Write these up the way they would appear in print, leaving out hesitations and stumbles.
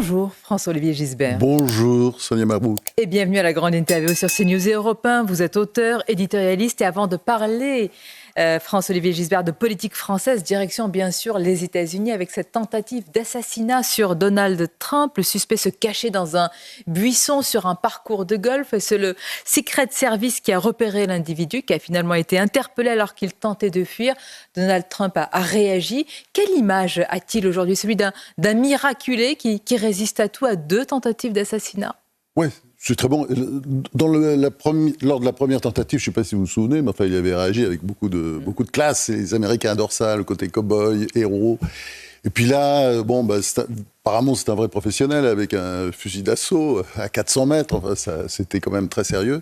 Bonjour François-Olivier Gisbert. Bonjour Sonia Mabrouk. Et bienvenue à la grande interview sur CNews et Europe 1. Vous êtes auteur, éditorialiste et avant de parler, François-Olivier Gisbert, de politique française, direction bien sûr les États-Unis avec cette tentative d'assassinat sur Donald Trump. Le suspect se cachait dans un buisson sur un parcours de golf et c'est le Secret Service qui a repéré l'individu qui a finalement été interpellé alors qu'il tentait de fuir. Donald Trump a réagi. Quelle image a-t-il aujourd'hui? Celui d'un miraculé qui résiste à tout, à 2 tentatives d'assassinat. Ouais, c'est très bon. Lors de la première tentative, je ne sais pas si vous vous souvenez, mais enfin, il avait réagi avec beaucoup de classe. Les Américains adorent ça, le côté cow-boy, héros. Et puis là, apparemment, c'est un vrai professionnel avec un fusil d'assaut à 400 mètres. Enfin, c'était quand même très sérieux.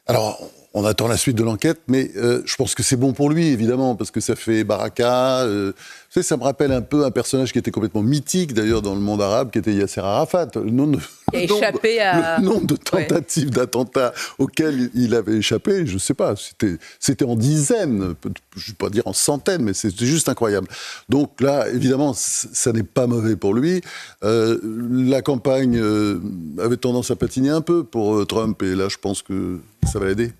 Alors, on attend la suite de l'enquête, mais je pense que c'est bon pour lui, évidemment, parce que ça fait baraka. Vous savez, ça me rappelle un peu un personnage qui était complètement mythique, d'ailleurs, dans le monde arabe, qui était Yasser Arafat. Le nombre de tentatives d'attentats auxquels il avait échappé, je ne sais pas, c'était en dizaines, je ne vais pas dire en centaines, mais c'était juste incroyable. Donc là, évidemment, ça n'est pas mauvais pour lui. La campagne avait tendance à patiner un peu pour Trump, et là, je pense que ça va l'aider.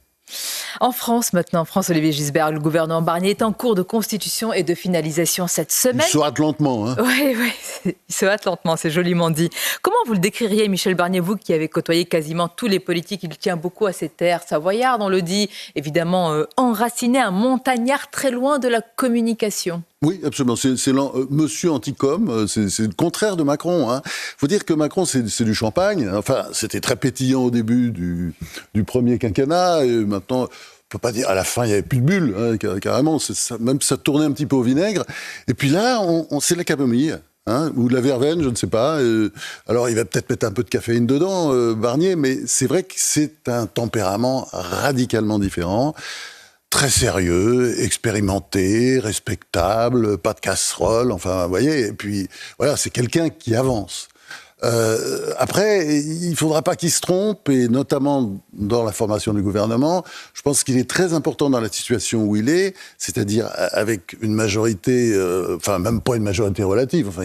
En France maintenant, François-Olivier Gisbert, le gouvernement Barnier est en cours de constitution et de finalisation cette semaine. Il se hâte lentement. Hein. Oui, il se hâte lentement, c'est joliment dit. Comment vous le décririez, Michel Barnier, vous qui avez côtoyé quasiment tous les politiques? Il tient beaucoup à ses terres savoyardes, on le dit, évidemment enraciné, un montagnard très loin de la communication. Oui, absolument. C'est monsieur anti-com, c'est le contraire de Macron. Hein. Faut dire que Macron, c'est du champagne. Enfin, c'était très pétillant au début du premier quinquennat. Et maintenant, on peut pas dire à la fin, il y avait plus de bulles, hein, carrément. Même ça tournait un petit peu au vinaigre. Et puis là, c'est de la camomille. Hein, ou de la verveine, je ne sais pas. Alors, il va peut-être mettre un peu de caféine dedans, Barnier, mais c'est vrai que c'est un tempérament radicalement différent. Très sérieux, expérimenté, respectable, pas de casserole, enfin, vous voyez, et puis, voilà, c'est quelqu'un qui avance. Après, il faudra pas qu'il se trompe, et notamment dans la formation du gouvernement, je pense qu'il est très important dans la situation où il est, c'est-à-dire avec une majorité, enfin, même pas une majorité relative, enfin,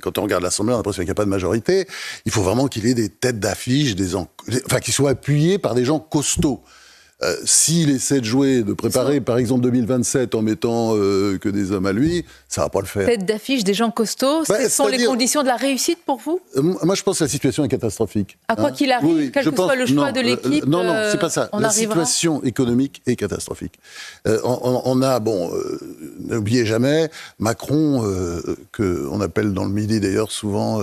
quand on regarde l'Assemblée, on a l'impression qu'il n'y a pas de majorité, il faut vraiment qu'il ait des têtes d'affiche, enfin, qu'il soit appuyé par des gens costauds. S'il essaie de jouer, de préparer par exemple 2027 en mettant que des hommes à lui, ça va pas le faire. Tête d'affiche des gens costauds, ce sont les conditions de la réussite pour vous? Moi je pense que la situation est catastrophique. À quoi qu'il arrive, quel que soit le choix de l'équipe, non, c'est pas ça. La situation économique est catastrophique. N'oubliez jamais, Macron, qu'on appelle dans le Midi d'ailleurs souvent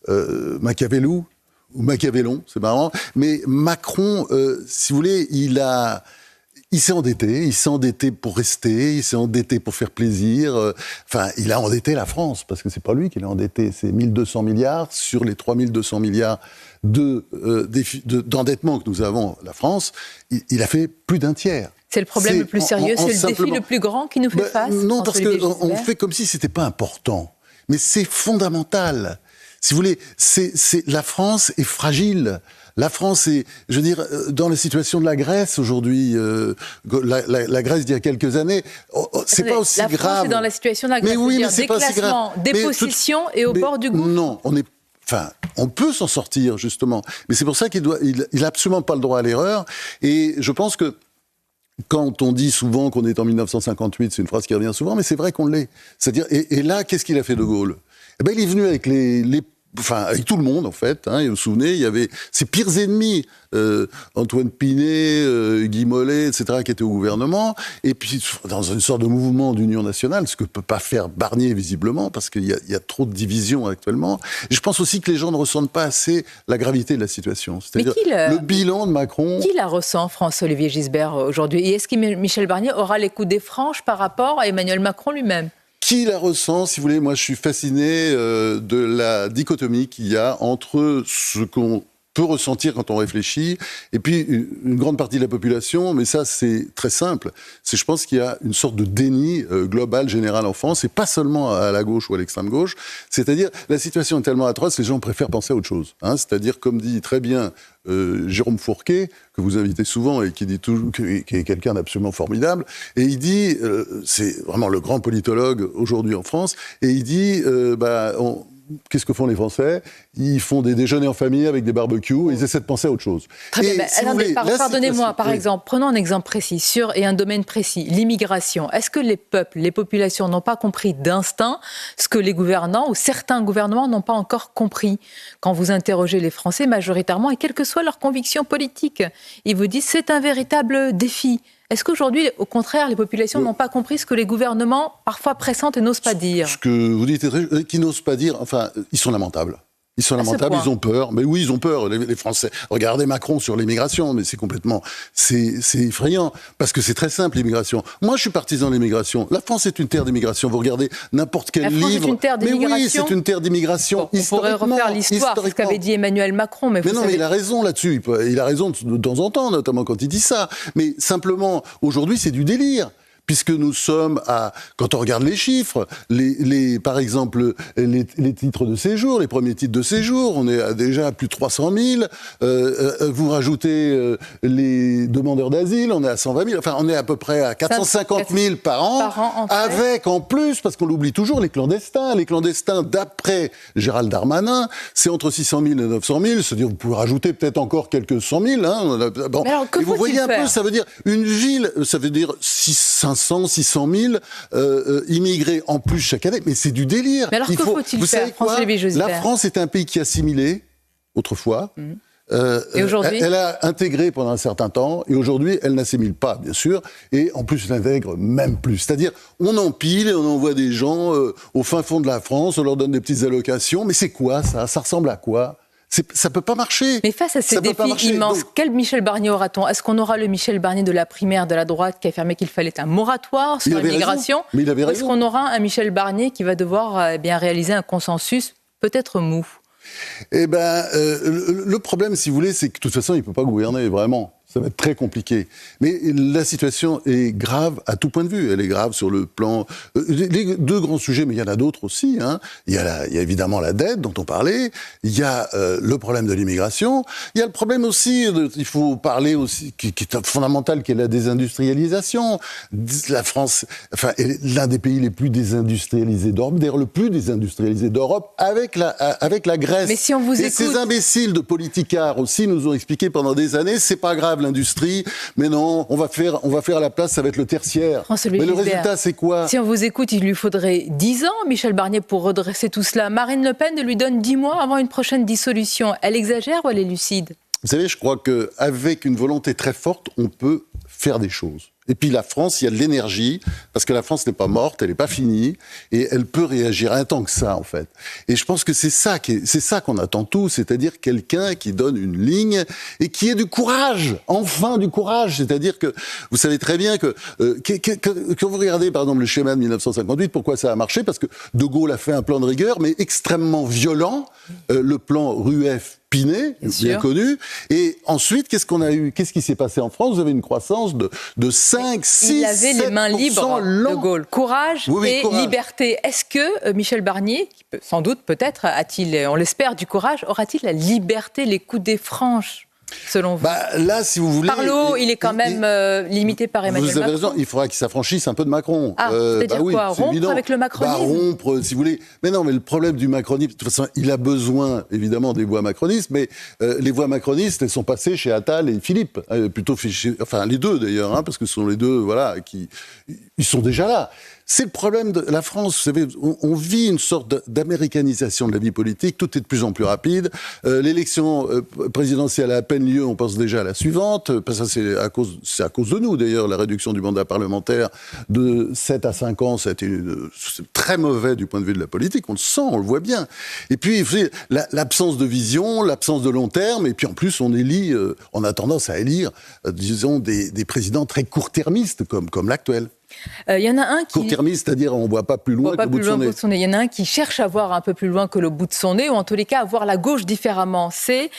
Machiavellou, ou Machiavellon, c'est marrant. Mais Macron, si vous voulez, il s'est endetté pour rester, il s'est endetté pour faire plaisir. Enfin, il a endetté la France, parce que c'est pas lui qui l'a endetté, c'est 1200 milliards sur les 3200 milliards d'endettement que nous avons, la France. Il a fait plus d'un tiers. C'est le problème le plus sérieux, c'est le défi le plus grand qui nous fait face? Non, parce qu'on fait comme si c'était pas important. Mais c'est fondamental. Si vous voulez, la France est fragile. La France est, je veux dire, dans la situation de la Grèce aujourd'hui, la Grèce d'il y a quelques années, c'est pas aussi grave. La France est dans la situation de la Grèce, mais oui, mais c'est pas si grave. Dépossession et au bord du gouffre. Non, on peut s'en sortir justement, mais c'est pour ça qu'il a absolument pas le droit à l'erreur. Et je pense que quand on dit souvent qu'on est en 1958, c'est une phrase qui revient souvent, mais c'est vrai qu'on l'est. C'est-à-dire, et là, qu'est-ce qu'il a fait de Gaulle? Eh ben, il est venu avec avec tout le monde, en fait. Hein, et vous vous souvenez, il y avait ses pires ennemis, Antoine Pinet, Guy Mollet, etc., qui étaient au gouvernement. Et puis, dans une sorte de mouvement d'union nationale, ce que peut pas faire Barnier, visiblement, parce qu'il y a trop de divisions actuellement. Et je pense aussi que les gens ne ressentent pas assez la gravité de la situation. C'est-à-dire le bilan de Macron... Qui la ressent, François-Olivier Gisbert, aujourd'hui? Et est-ce que Michel Barnier aura les coups des franches par rapport à Emmanuel Macron lui-même? Qui la ressent, si vous voulez? Moi, je suis fasciné de la dichotomie qu'il y a entre ce qu'on peut ressentir quand on réfléchit, et puis une grande partie de la population, mais ça c'est très simple, je pense qu'il y a une sorte de déni global, général en France, et pas seulement à la gauche ou à l'extrême gauche, c'est-à-dire la situation est tellement atroce, les gens préfèrent penser à autre chose, hein, c'est-à-dire comme dit très bien Jérôme Fourquet, que vous invitez souvent et qui dit toujours, qui est quelqu'un d'absolument formidable, et il dit, c'est vraiment le grand politologue aujourd'hui en France, et il dit, qu'est-ce que font les Français? Ils font des déjeuners en famille avec des barbecues et ils essaient de penser à autre chose. Très bien, pardonnez-moi, par exemple, prenons un exemple précis et un domaine précis, l'immigration. Est-ce que les peuples, les populations n'ont pas compris d'instinct ce que les gouvernants ou certains gouvernements n'ont pas encore compris? Quand vous interrogez les Français majoritairement, et quelles que soient leurs convictions politiques, ils vous disent c'est un véritable défi. Est-ce qu'aujourd'hui, au contraire, les populations n'ont pas compris ce que les gouvernements, parfois pressentent et n'osent pas dire? Ce que vous dites, qui n'osent pas dire, enfin, ils sont lamentables. Ils sont lamentables, ils ont peur. Mais oui, ils ont peur, les Français. Regardez Macron sur l'immigration, mais c'est effrayant. Parce que c'est très simple, l'immigration. Moi, je suis partisan de l'immigration. La France est une terre d'immigration. Vous regardez n'importe quel livre. La France est une terre d'immigration. Mais oui, c'est une terre d'immigration. Bon, on pourrait refaire l'histoire, c'est ce qu'avait dit Emmanuel Macron. Mais non, mais il a raison là-dessus. Il a raison de temps en temps, notamment quand il dit ça. Mais simplement, aujourd'hui, c'est du délire. Puisque nous sommes quand on regarde les chiffres, par exemple, les titres de séjour, les premiers titres de séjour, on est déjà à plus de 300 000. Vous rajoutez les demandeurs d'asile, on est à 120 000. Enfin, on est à peu près à 450 000 par an avec en plus, parce qu'on l'oublie toujours, les clandestins. Les clandestins, d'après Gérald Darmanin, c'est entre 600 000 et 900 000. C'est-à-dire, vous pouvez rajouter peut-être encore quelques 100 000. Hein. Bon. Mais alors, que vous voyez un faire? peu, ça veut dire une ville, ça veut dire 500, 600 000 immigrés en plus chaque année. Mais c'est du délire. Mais alors que faut-il faire, François Lévy-Gisbert? La France est un pays qui assimilait autrefois. Et aujourd'hui, elle a intégré pendant un certain temps, et aujourd'hui, elle n'assimile pas, bien sûr, et en plus, elle intègre même plus. C'est-à-dire, on empile et on envoie des gens au fin fond de la France, on leur donne des petites allocations, mais c'est quoi ça? Ça ressemble à quoi? Ça peut pas marcher. Mais face à ces défis immenses, quel Michel Barnier aura-t-on? Est-ce qu'on aura le Michel Barnier de la primaire de la droite qui a affirmé qu'il fallait un moratoire sur l'immigration? Mais il avait raison. Est-ce qu'on aura un Michel Barnier qui va devoir réaliser un consensus peut-être mou? Eh ben, le problème, si vous voulez, c'est que de toute façon, il peut pas gouverner, vraiment. Ça va être très compliqué. Mais la situation est grave à tout point de vue. Elle est grave sur le plan... les deux grands sujets, mais il y en a d'autres aussi. Hein. Il y a évidemment la dette dont on parlait. Il y a le problème de l'immigration. Il y a le problème aussi, il faut parler aussi, qui est fondamental, qui est la désindustrialisation. La France, enfin, est l'un des pays les plus désindustrialisés d'Europe, d'ailleurs le plus désindustrialisé d'Europe, avec la Grèce. Mais si on vous écoute... ces imbéciles de politicards aussi nous ont expliqué pendant des années, c'est pas grave, l'industrie, mais non, on va faire à la place, ça va être le tertiaire. Mais le résultat, c'est quoi? Si on vous écoute, il lui faudrait 10 ans, Michel Barnier, pour redresser tout cela. Marine Le Pen lui donne 10 mois avant une prochaine dissolution. Elle exagère ou elle est lucide? Vous savez, je crois qu'avec une volonté très forte, on peut faire des choses. Et puis la France, il y a de l'énergie, parce que la France n'est pas morte, elle n'est pas finie, et elle peut réagir un temps que ça, en fait. Et je pense que c'est ça qu'on attend tous, c'est-à-dire quelqu'un qui donne une ligne et qui ait du courage, enfin du courage. C'est-à-dire que vous savez très bien que quand vous regardez, par exemple, le schéma de 1958, pourquoi ça a marché? Parce que De Gaulle a fait un plan de rigueur, mais extrêmement violent, le plan Rueff-Pinet, bien connu. Et ensuite, qu'est-ce qu'on a eu? Qu'est-ce qui s'est passé en France? Vous avez une croissance de 5, 6, il avait les mains libres, De Gaulle. Courage et liberté. Est-ce que Michel Barnier, sans doute, peut-être, a-t-il, on l'espère, du courage, aura-t-il la liberté, les coups franches, selon vous? Là, si vous voulez... Par l'eau, il est quand même limité par Emmanuel Macron. Vous avez raison, il faudra qu'il s'affranchisse un peu de Macron. C'est-à-dire quoi? Rompre évident. Avec le macronisme? Rompre, si vous voulez. Mais non, mais le problème du macronisme, de toute façon, il a besoin, évidemment, des voix macronistes, mais les voix macronistes, elles sont passées chez Attal et Philippe. Plutôt enfin, les deux, d'ailleurs, hein, parce que ce sont les deux, voilà, ils sont déjà là. C'est le problème de la France. Vous savez, on vit une sorte d'américanisation de la vie politique. Tout est de plus en plus rapide. L'élection présidentielle a à peine lieu. On pense déjà à la suivante. Ça, c'est à cause de nous, d'ailleurs. La réduction du mandat parlementaire de 7 à 5 ans, c'est très mauvais du point de vue de la politique. On le sent, on le voit bien. Et puis, vous savez, l'absence de vision, l'absence de long terme. Et puis, en plus, on a tendance à élire, disons, des présidents très court-termistes, comme l'actuel. Il y en a un qui... Court-termiste, c'est-à-dire on ne voit pas plus loin que le bout de son nez. Il y en a un qui cherche à voir un peu plus loin que le bout de son nez, ou en tous les cas à voir la gauche différemment. C'est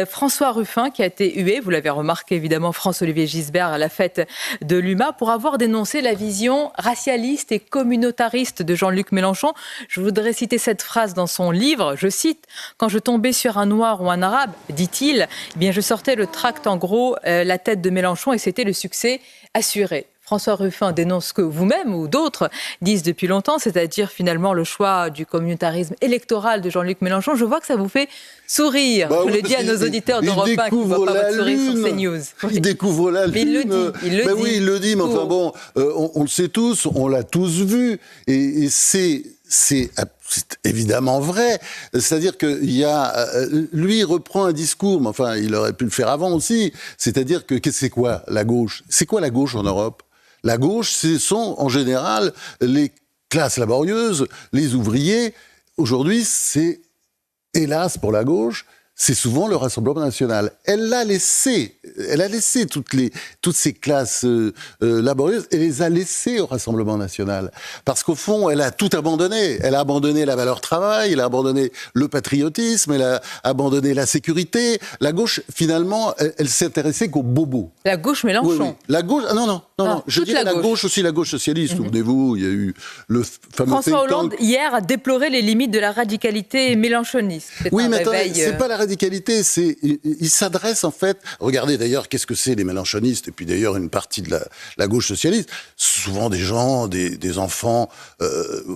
François Ruffin qui a été hué, vous l'avez remarqué évidemment, François-Olivier Gisbert à la fête de l'UMA, pour avoir dénoncé la vision racialiste et communautariste de Jean-Luc Mélenchon. Je voudrais citer cette phrase dans son livre, je cite, « Quand je tombais sur un noir ou un arabe, dit-il, eh bien je sortais le tract en gros, la tête de Mélenchon et c'était le succès assuré ». François Ruffin dénonce ce que vous-même ou d'autres disent depuis longtemps, c'est-à-dire finalement le choix du communautarisme électoral de Jean-Luc Mélenchon. Je vois que ça vous fait sourire. Je le dis à nos auditeurs d'Europe 1 qui ne voient pas votre sourire sur CNews. Il découvre la lune. Mais il le dit. Oui, il le dit, mais enfin bon, on le sait tous, on l'a tous vu. Et c'est évidemment vrai. C'est-à-dire que lui reprend un discours, mais enfin, il aurait pu le faire avant aussi. C'est-à-dire que c'est quoi la gauche ? C'est quoi la gauche en Europe ? La gauche, ce sont en général les classes laborieuses, les ouvriers. Aujourd'hui, c'est, hélas pour la gauche, c'est souvent le Rassemblement national. Elle a laissé toutes ces classes laborieuses, elle les a laissées au Rassemblement national. Parce qu'au fond, elle a tout abandonné. Elle a abandonné la valeur travail, elle a abandonné le patriotisme, elle a abandonné la sécurité. La gauche, finalement, elle s'est intéressée qu'aux bobos. La gauche Mélenchon. Oui. La gauche, non. Je dirais la gauche aussi, la gauche socialiste. Souvenez-vous, il y a eu le fameux François Hollande, hier, a déploré les limites de la radicalité mélenchoniste. Oui, mais attendez, c'est pas la radicalité, il s'adresse en fait, regardez d'ailleurs qu'est-ce que c'est les mélenchonistes, et puis d'ailleurs une partie de la gauche socialiste, souvent des gens, des enfants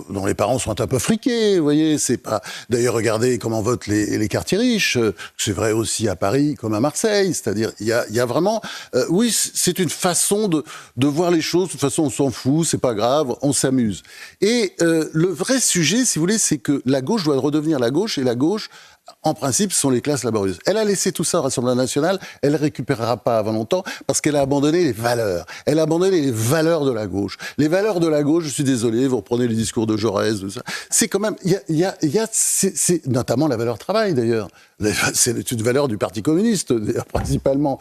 dont les parents sont un peu friqués, vous voyez, c'est pas... D'ailleurs, regardez comment votent les quartiers riches, c'est vrai aussi à Paris comme à Marseille, c'est-à-dire, il y a vraiment... oui, c'est une façon de voir les choses, de toute façon on s'en fout, c'est pas grave, on s'amuse. Et le vrai sujet, si vous voulez, c'est que la gauche doit redevenir la gauche, et la gauche, en principe, ce sont les classes laborieuses. Elle a laissé tout ça au Rassemblement national, elle ne récupérera pas avant longtemps, parce qu'elle a abandonné les valeurs. Elle a abandonné les valeurs de la gauche. Les valeurs de la gauche, je suis désolé, vous reprenez les discours de Jaurès, tout ça. C'est quand même, c'est notamment la valeur travail d'ailleurs. C'est une valeur du Parti communiste, principalement.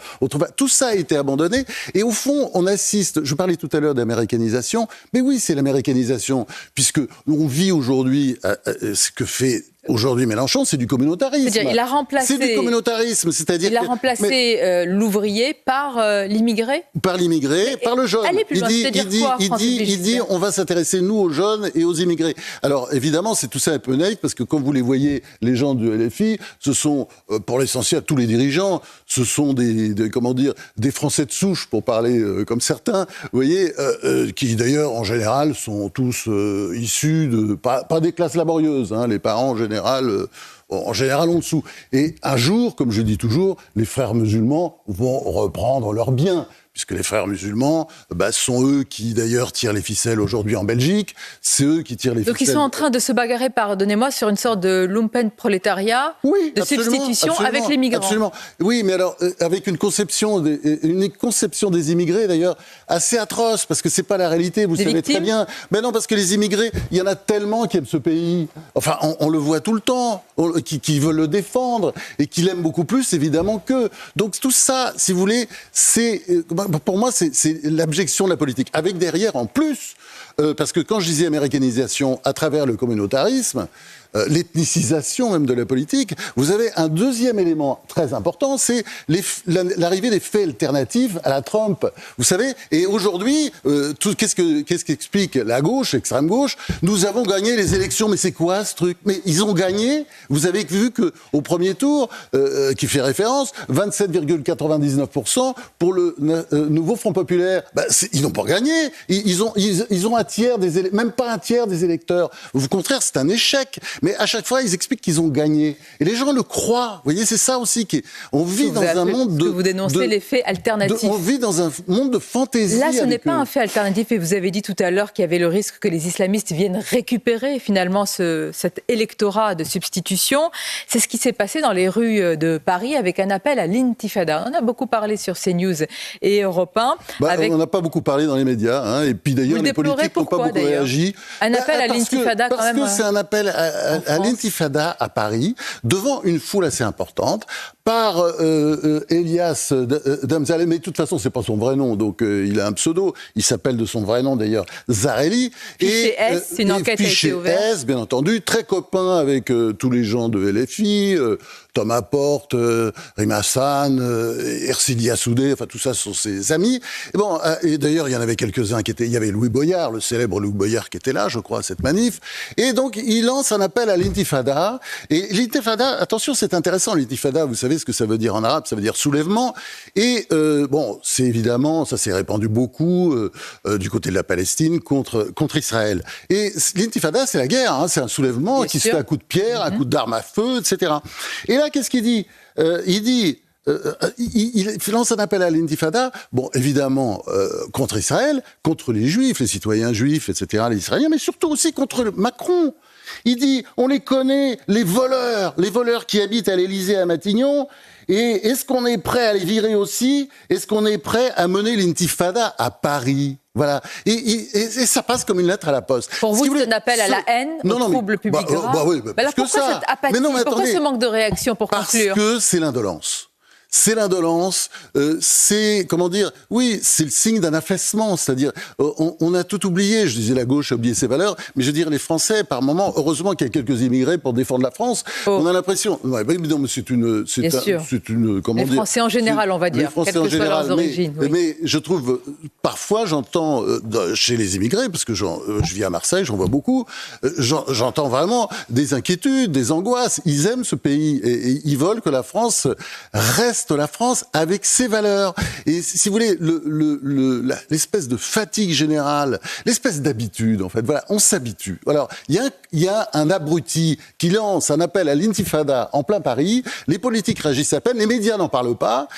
Tout ça a été abandonné, et au fond, on assiste, je parlais tout à l'heure d'américanisation, mais oui, c'est l'américanisation, puisque on vit aujourd'hui, ce que fait aujourd'hui Mélenchon, c'est du communautarisme. C'est-à-dire, il a remplacé... C'est du communautarisme, c'est-à-dire... Il a remplacé l'ouvrier par l'immigré ? Par l'immigré, par le jeune. Allez plus loin, il dit, on va s'intéresser, nous, aux jeunes et aux immigrés. Alors, évidemment, c'est tout ça un peu naïf, parce que quand vous les voyez, les gens du LFI, ce sont, pour l'essentiel, tous les dirigeants, ce sont des Français de souche, pour parler comme certains, vous voyez, qui d'ailleurs, en général, sont tous issus de... Pas des classes laborieuses, hein, les parents, en général en dessous. Et un jour, comme je dis toujours, les frères musulmans vont reprendre leurs biens, puisque les frères musulmans, sont eux qui d'ailleurs tirent les ficelles aujourd'hui en Belgique, c'est eux qui tirent les ficelles... Donc ils sont en train de se bagarrer, pardonnez-moi, sur une sorte de lumpenprolétariat, de substitution avec les migrants. Absolument. Oui, mais alors, avec une conception des immigrés, d'ailleurs, assez atroce, parce que c'est pas la réalité, vous savez très bien. Mais non, parce que les immigrés, il y en a tellement qui aiment ce pays. Enfin, on le voit tout le temps, qui veulent le défendre, et qui l'aiment beaucoup plus, évidemment, qu'eux. Donc tout ça, si vous voulez, pour moi, c'est l'abjection de la politique. Avec derrière, en plus, parce que quand je disais américanisation à travers le communautarisme, l'ethnicisation même de la politique, vous avez un deuxième élément très important, c'est l'arrivée des faits alternatifs à la Trump. Vous savez, et aujourd'hui, qu'est-ce qu'explique la gauche, l'extrême gauche ? Nous avons gagné les élections, mais c'est quoi ce truc ? Mais ils ont gagné, vous avez vu qu'au premier tour, qui fait référence, 27,99% pour le nouveau Front populaire. Ils n'ont pas gagné, ils ont un tiers même pas un tiers des électeurs. Au contraire, c'est un échec. Mais à chaque fois, ils expliquent qu'ils ont gagné. Et les gens le croient. Vous voyez, c'est ça aussi on vit dans un monde de... Vous dénoncez les faits alternatifs. On vit dans un monde de fantaisie. Là, ce n'est pas un fait alternatif. Et vous avez dit tout à l'heure qu'il y avait le risque que les islamistes viennent récupérer finalement cet électorat de substitution. C'est ce qui s'est passé dans les rues de Paris avec un appel à l'intifada. On a beaucoup parlé sur CNews et Europe 1. On n'en a pas beaucoup parlé dans les médias. Hein, et puis d'ailleurs, les politiques n'ont pas beaucoup réagi. Un appel à l'intifada quand même. Parce que c'est un appel à l'intifada à Paris, devant une foule assez importante, par Elias Damzaleh, mais de toute façon, c'est pas son vrai nom, donc il a un pseudo, il s'appelle de son vrai nom d'ailleurs, Zarelli. Fiché S, une enquête a été ouverte. Fiché S, bien entendu, très copain avec tous les gens de LFI, Thomas Porte, Rima Hassan, Ercilia Soudé, enfin tout ça sont ses amis. Et d'ailleurs, il y en avait quelques-uns il y avait Louis Boyard, le célèbre Louis Boyard qui était là, je crois, à cette manif. Et donc, il lance un appel appelle à l'intifada. Et l'intifada, attention, c'est intéressant, l'intifada, vous savez ce que ça veut dire en arabe, ça veut dire soulèvement. Et bon, c'est évidemment, ça s'est répandu beaucoup du côté de la Palestine contre Israël. Et l'intifada, c'est la guerre, hein, c'est un soulèvement qui se fait à coups de pierre, à coups d'armes à feu, etc. Et là, qu'est-ce qu'il dit ? Il dit... il lance un appel à l'intifada, bon, évidemment, contre Israël, contre les Juifs, les citoyens juifs, etc., les Israéliens, mais surtout aussi contre Macron. Il dit, on les connaît, les voleurs qui habitent à l'Élysée, à Matignon, et est-ce qu'on est prêt à les virer aussi ? Est-ce qu'on est prêt à mener l'intifada à Paris ? Voilà. Et ça passe comme une lettre à la poste. Pour vous, c'est un appel à la haine, au trouble public grave. Oui, alors pourquoi cette apathie ? Pourquoi ce manque de réaction pour conclure ? Parce que c'est l'indolence. C'est l'indolence, c'est, comment dire, oui, c'est le signe d'un affaissement, c'est-à-dire, on a tout oublié, je disais la gauche a oublié ses valeurs, mais je veux dire, les Français, par moments, heureusement qu'il y a quelques immigrés pour défendre la France, on a l'impression, non, mais c'est une, comment dire... Les Français en général, on va dire, quelles que soient leurs origines. Mais je trouve, parfois, j'entends, chez les immigrés, parce que je vis à Marseille, j'en vois beaucoup, j'entends vraiment des inquiétudes, des angoisses, ils aiment ce pays, et ils veulent que la France reste la France avec ses valeurs. Et si vous voulez, l'espèce de fatigue générale, l'espèce d'habitude, en fait, voilà, on s'habitue. Alors, il y a un abruti qui lance un appel à l'intifada en plein Paris, les politiques réagissent à peine, les médias n'en parlent pas,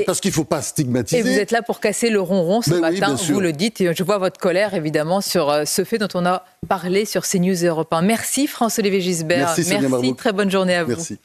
parce qu'il ne faut pas stigmatiser. Et vous êtes là pour casser le ronron ce matin, vous le dites, et je vois votre colère, évidemment, sur ce fait dont on a parlé sur CNews et Europe 1. Merci François-Olivier Gisbert. Merci, très bonne journée à vous. Merci.